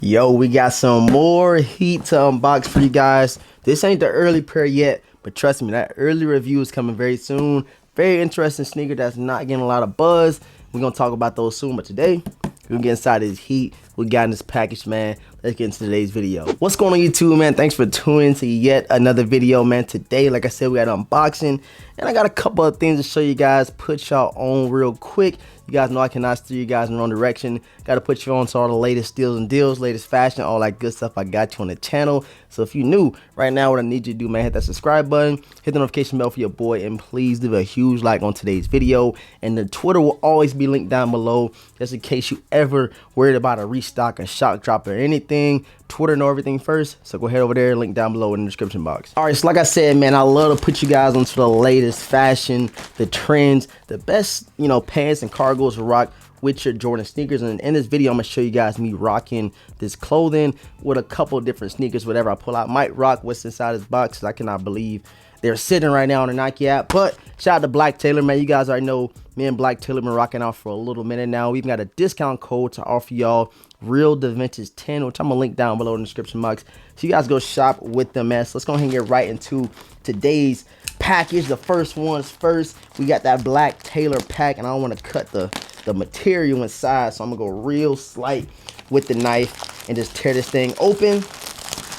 Yo, we got some more heat to unbox for you guys. This ain't the early pair yet, but trust me, that early review is coming very soon. Very interesting sneaker that's not getting a lot of buzz. We're gonna talk about those soon, but today we're gonna get inside this heat we got in this package, man. Let's get into today's video. What's going on, YouTube, man? Thanks for tuning in to yet another video, man. Today, like I said, we got an unboxing, and I got a couple of things to show you guys, put y'all on real quick. You guys know I cannot steer you guys in the wrong direction. Got to put you on to all the latest steals and deals, latest fashion, all that good stuff. I got you on the channel. So if you're new right now, what I need you to do, man, hit that subscribe button, hit the notification bell for your boy, and please leave a huge like on today's video. And the Twitter will always be linked down below, just in case you ever worried about a restock, a shock drop, or anything. Twitter know everything first, so go ahead over there, link down below in the description box. All right, so like I said, man, I love to put you guys onto the latest fashion, the trends, the best, pants and cargos to rock with your Jordan sneakers. And in this video, I'm gonna show you guys me rocking this clothing with a couple of different sneakers. Whatever I pull out, might rock what's inside this box, 'cause I cannot believe they're sitting right now on the Nike app. But shout out to Black Taylor, man. You guys already know me and Black Taylor been rocking out for a little minute now. We've got a discount code to offer y'all, Real Da Vintage 10, which I'm gonna link down below in the description box, so you guys go shop with them, man. So let's go ahead and get right into today's package. The first one's first. We got that Black Taylor pack, and I don't want to cut the material inside, so I'm gonna go real slight with the knife and just tear this thing open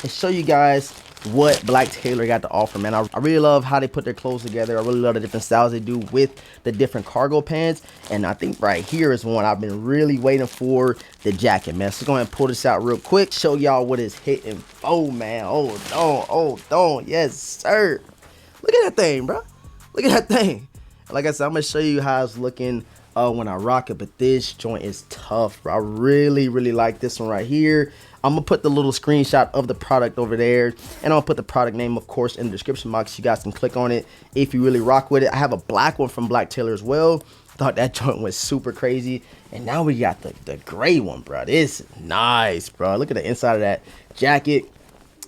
and show you guys what Black Taylor got to offer, man. I really love how they put their clothes together. I really love the different styles they do with the different cargo pants. And I think right here is one I've been really waiting for, the jacket, man. So go ahead and pull this out real quick, show y'all what it's hitting for, man. Hold on, yes sir. Look at that thing, bro. Look at that thing. Like I said, I'm gonna show you how it's looking when I rock it, but this joint is tough, bro. I really like this one right here. I'm gonna put the little screenshot of the product over there, and I'll put the product name, of course, in the description box. You guys can click on it if you really rock with it. I have a black one from Black Taylor as well. Thought that joint was super crazy. And now we got the gray one, bro. This is nice, bro. Look at the inside of that jacket.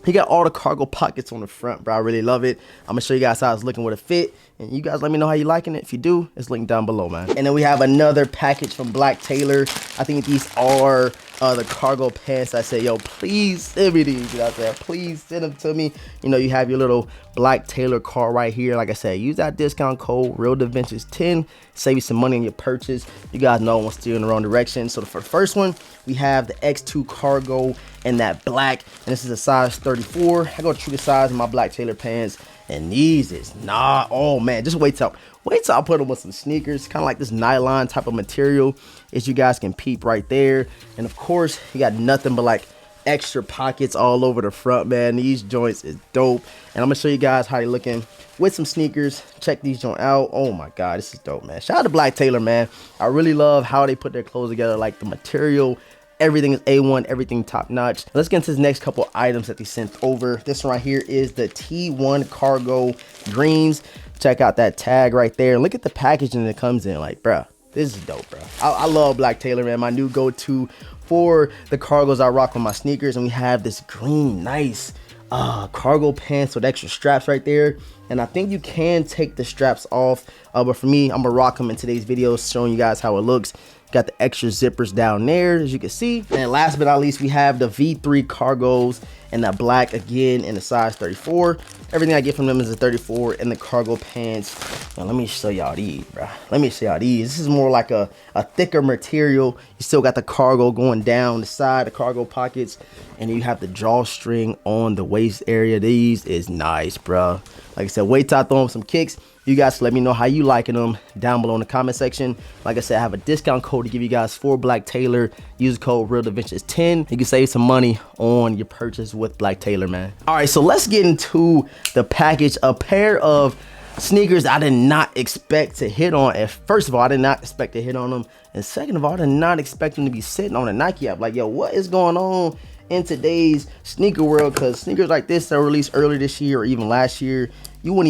He got all the cargo pockets on the front, bro. I really love it. I'm gonna show you guys how it's looking with a fit, and you guys let me know how you liking it. If you do, it's linked down below, man. And then we have another package from Black Taylor. I think these are the cargo pants. I said, yo, please send me these. You know what I'm saying? Please send them to me. You have your little Black Taylor card right here. Like I said, use that discount code Real Da Vintage 10. Save you some money on your purchase. You guys know I'm steering in the wrong direction. So for the first one, we have the X2 cargo and that black, and this is a size 34. I go true to size in my Black Taylor pants, and these is not, oh man, just wait till I put them with some sneakers, kind of like this nylon type of material, as you guys can peep right there. And of course, you got nothing but like extra pockets all over the front, man. These joints is dope, and I'm gonna show you guys how they looking with some sneakers. Check these joints out. Oh my god, this is dope, man. Shout out to Black Taylor, man. I really love how they put their clothes together, like the material. Everything is A1, everything top notch. Let's get into the next couple items that they sent over. This one right here is the T1 cargo greens. Check out that tag right there. Look at the packaging that it comes in. Like, bruh, this is dope, bro. I love Black Taylor, man. My new go-to for the cargos I rock with my sneakers. And we have this green, nice cargo pants with extra straps right there. And I think you can take the straps off, but for me, I'm gonna rock them in today's video, showing you guys how it looks. Got the extra zippers down there, as you can see. And last but not least, we have the V3 cargos and that black again in the size 34. Everything I get from them is a 34, and the cargo pants. Now let me show y'all these, bro. Let me show y'all these. This is more like a thicker material. You still got the cargo going down the side, the cargo pockets, and you have the drawstring on the waist area. These is nice, bro. Like I said, wait till I throw them some kicks. You guys let me know how you liking them down below in the comment section. Like I said, I have a discount code to give you guys for Black Taylor. Use code Real Da Vintage 10. You can save some money on your purchase with Black Taylor, man. All right, so let's get into the package. A pair of sneakers I did not expect to hit on. And first of all, I did not expect to hit on them. And second of all, I did not expect them to be sitting on a Nike app. Like, yo, what is going on in today's sneaker world? Because sneakers like this that were released earlier this year or even last year, you wouldn't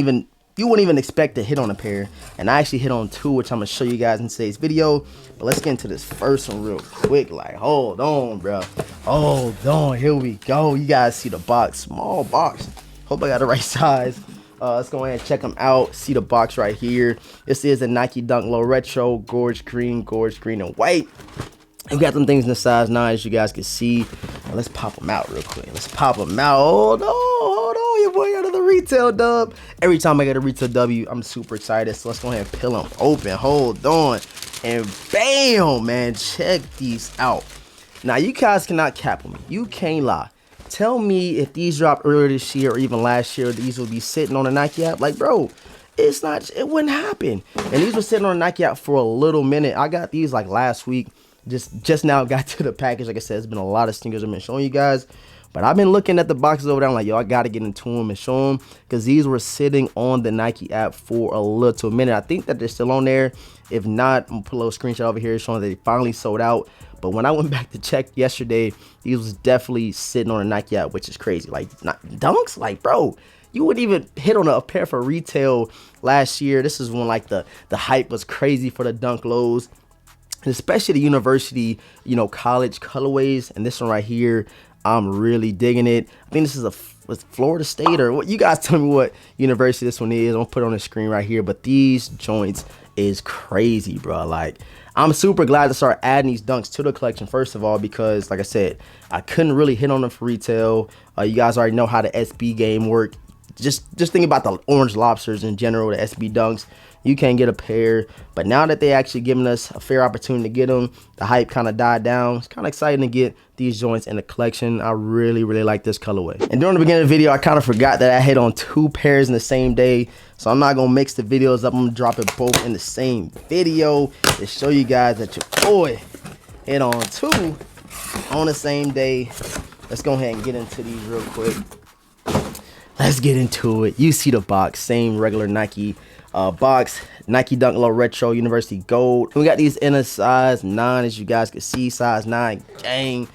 even expect to hit on a pair. And I actually hit on two, which I'm gonna show you guys in today's video. But let's get into this first one real quick. Like, hold on, bro. Hold on, here we go. You guys see the box, small box. Hope I got the right size. Let's go ahead and check them out. See the box right here. This is a Nike Dunk Low Retro, gorge green and white. We got them things in the size 9, as you guys can see. Let's pop them out real quick. Let's pop them out. Hold on, your boy got another retail dub. Every time I get a retail W, I'm super excited. So let's go ahead and peel them open. Hold on. And bam, man, check these out. Now, you guys cannot cap on me. You can't lie. Tell me if these dropped earlier this year or even last year, these will be sitting on the Nike app. Like, bro, it's not, it wouldn't happen. And these were sitting on the Nike app for a little minute. I got these like last week. Just now got to the package. Like I said, it's been a lot of sneakers I've been showing you guys. But I've been looking at the boxes over there. I'm like, yo, I got to get into them and show them. Because these were sitting on the Nike app for a little minute. I think that they're still on there. If not, I'm going to put a little screenshot over here showing that they finally sold out. But when I went back to check yesterday, these was definitely sitting on the Nike app, which is crazy. Like, not dunks? Like, bro, you wouldn't even hit on a pair for retail last year. This is when, like, the hype was crazy for the dunk lows. Especially the university, you know, college colorways. And this one right here, I'm really digging it. I think this is Florida State, or what? You guys tell me what university this one is. I'm gonna put it on the screen right here. But these joints is crazy, bro. Like, I'm super glad to start adding these dunks to the collection, first of all, because like I said, I couldn't really hit on them for retail. You guys already know how the SB game work. Just think about the orange lobsters in general, the SB dunks. You can't get a pair, but now that they actually giving us a fair opportunity to get them, the hype kind of died down. It's kind of exciting to get these joints in the collection. I really like this colorway. And during the beginning of the video, I kind of forgot that I hit on 2 pairs in the same day, so I'm not gonna mix the videos up. I'm gonna drop it both in the same video to show you guys that your boy hit on 2 on the same day. Let's go ahead and get into these real quick. Let's get into it. You see the box, same regular Nike box, Nike Dunk Low Retro University Gold. We got these in a size 9, as you guys can see, size 9 gang.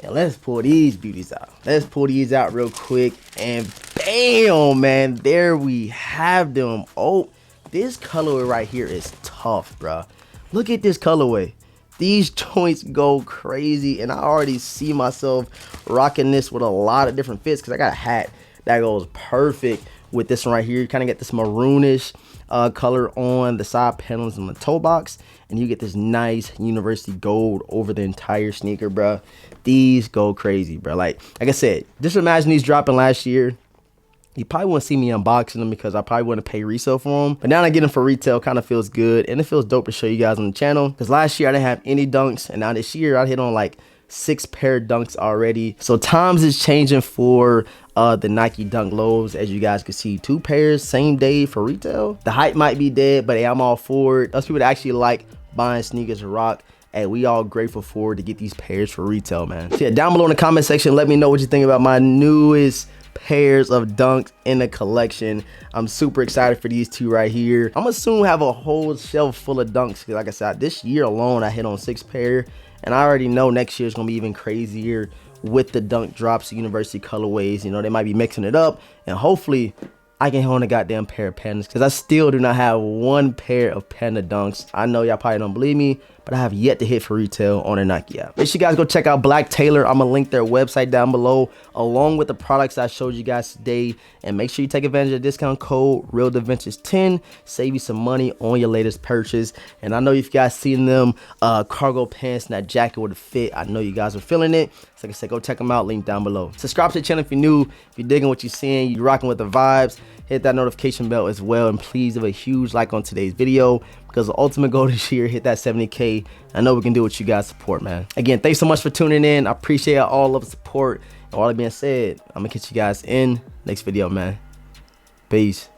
And let's pull these beauties out. Let's pull these out real quick, and bam, man, there we have them. Oh, this colorway right here is tough, bro. Look at this colorway. These joints go crazy, and I already see myself rocking this with a lot of different fits, because I got a hat that goes perfect with this one right here. You kind of get this maroonish color on the side panels and the toe box, and you get this nice university gold over the entire sneaker, bro. These go crazy, bro. Like I said, just imagine these dropping last year. You probably wouldn't see me unboxing them because I probably wouldn't pay resale for them. But now I get them for retail, kind of feels good, and it feels dope to show you guys on the channel. Because last year I didn't have any dunks, and now this year I hit on like 6 pair of dunks already. So times is changing for the Nike Dunk Lows. As you guys can see, 2 pairs same day for retail. The hype might be dead, but hey, I'm all for it. Those people that actually like buying sneakers to rock, hey, we all grateful for to get these pairs for retail, man. So yeah, down below in the comment section, let me know what you think about my newest pairs of dunks in the collection. I'm super excited for these 2 right here. I'm gonna soon have a whole shelf full of dunks, because like I said, this year alone I hit on 6 pair, and I already know next year is gonna be even crazier with the dunk drops, university colorways. You know, they might be mixing it up, and hopefully I can own a goddamn pair of pandas, because I still do not have 1 pair of panda dunks. I know y'all probably don't believe me, but I have yet to hit for retail on a Nike app. Make sure you guys go check out Black Taylor. I'm gonna link their website down below, along with the products I showed you guys today. And make sure you take advantage of the discount code RealDaVintage10. Save you some money on your latest purchase. And I know if you guys seen them cargo pants and that jacket with a fit, I know you guys are feeling it. So like I said, go check them out, link down below. Subscribe to the channel if you're new. If you're digging what you're seeing, you're rocking with the vibes, hit that notification bell as well. And please give a huge like on today's video, because the ultimate goal this year, hit that 70K. I know we can do what you guys support, man. Again, thanks so much for tuning in. I appreciate all of the support. And all that being said, I'm gonna catch you guys in next video, man. Peace.